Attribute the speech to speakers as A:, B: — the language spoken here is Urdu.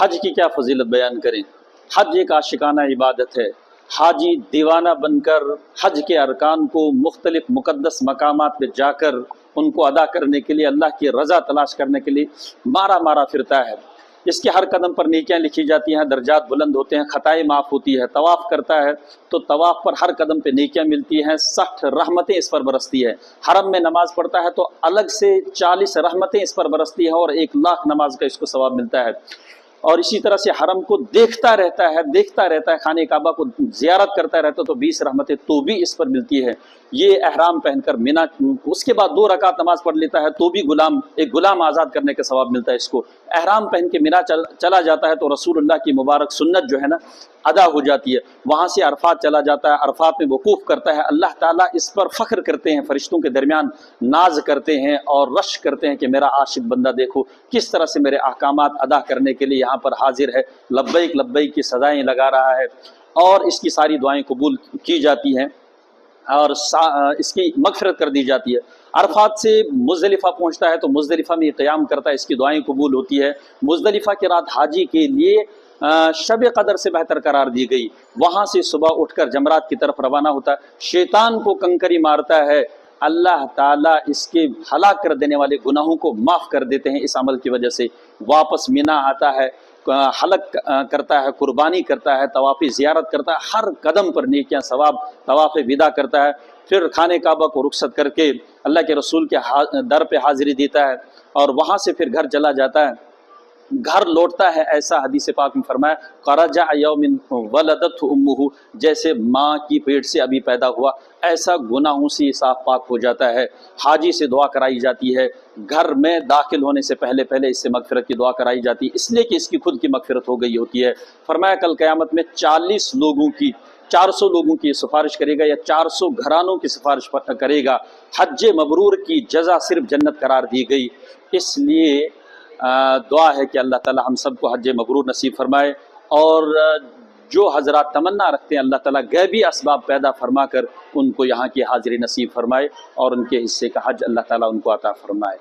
A: حج کی کیا فضیلت بیان کریں۔ حج ایک عاشقانہ عبادت ہے۔ حاجی دیوانہ بن کر حج کے ارکان کو مختلف مقدس مقامات پہ جا کر ان کو ادا کرنے کے لیے، اللہ کی رضا تلاش کرنے کے لیے مارا مارا پھرتا ہے۔ اس کے ہر قدم پر نیکیاں لکھی جاتی ہیں، درجات بلند ہوتے ہیں، خطائیں معاف ہوتی ہے۔ طواف کرتا ہے تو طواف پر ہر قدم پہ نیکیاں ملتی ہیں، 60 رحمتیں اس پر برستی ہے۔ حرم میں نماز پڑھتا ہے تو الگ سے 40 رحمتیں اس پر برستی ہیں اور 1,00,000 نماز کا اس کو ثواب ملتا ہے۔ اور اسی طرح سے حرم کو دیکھتا رہتا ہے، خانہ کعبہ کو زیارت کرتا رہتا ہے تو 20 رحمتیں تو بھی اس پر ملتی ہے۔ یہ احرام پہن کر مینا، اس کے بعد 2 رکعت نماز پڑھ لیتا ہے تو بھی ایک غلام آزاد کرنے کا ثواب ملتا ہے اس کو۔ احرام پہن کے مینا چلا جاتا ہے تو رسول اللہ کی مبارک سنت جو ہے نا ادا ہو جاتی ہے۔ وہاں سے عرفات چلا جاتا ہے، عرفات میں وقوف کرتا ہے۔ اللہ تعالیٰ اس پر فخر کرتے ہیں، فرشتوں کے درمیان ناز کرتے ہیں اور رش کرتے ہیں کہ میرا عاشق بندہ دیکھو کس طرح سے میرے احکامات ادا کرنے کے لیے یہاں پر حاضر ہے، لبیک لبیک کی صدائیں لگا رہا ہے، اور اس کی ساری دعائیں قبول کی جاتی ہیں اور اس کی مغفرت کر دی جاتی ہے۔ عرفات سے مزدلفہ پہنچتا ہے تو مزدلفہ میں قیام کرتا ہے، اس کی دعائیں قبول ہوتی ہے۔ مزدلفہ کی رات حاجی کے لیے شب قدر سے بہتر قرار دی گئی۔ وہاں سے صبح اٹھ کر جمرات کی طرف روانہ ہوتا ہے، شیطان کو کنکری مارتا ہے، اللہ تعالیٰ اس کے ہلاک کر دینے والے گناہوں کو معاف کر دیتے ہیں اس عمل کی وجہ سے۔ واپس مینا آتا ہے، حلق کرتا ہے، قربانی کرتا ہے، طواف زیارت کرتا ہے، ہر قدم پر نیکیاں ثواب، طواف وداع کرتا ہے، پھر خانہ کعبہ کو رخصت کر کے اللہ کے رسول کے در پہ حاضری دیتا ہے اور وہاں سے پھر گھر چلا جاتا ہے۔ گھر لوٹتا ہے، ایسا حدیث پاک میں فرمایا قرجع یوم ولدت امہ، جیسے ماں کی پیٹ سے ابھی پیدا ہوا، ایسا گناہوں سے صاف پاک ہو جاتا ہے۔ حاجی سے دعا کرائی جاتی ہے، گھر میں داخل ہونے سے پہلے اس سے مغفرت کی دعا کرائی جاتی ہے، اس لیے کہ اس کی خود کی مغفرت ہو گئی ہوتی ہے۔ فرمایا کل قیامت میں 400 لوگوں کی سفارش کرے گا یا 400 گھرانوں کی سفارش کرے گا۔ حج مبرور کی جزا صرف جنت قرار دی گئی۔ اس لیے دعا ہے کہ اللہ تعالی ہم سب کو حج مبرور نصیب فرمائے، اور جو حضرات تمنا رکھتے ہیں اللہ تعالیٰ غیبی اسباب پیدا فرما کر ان کو یہاں کی حاضری نصیب فرمائے اور ان کے حصے کا حج اللہ تعالیٰ ان کو عطا فرمائے۔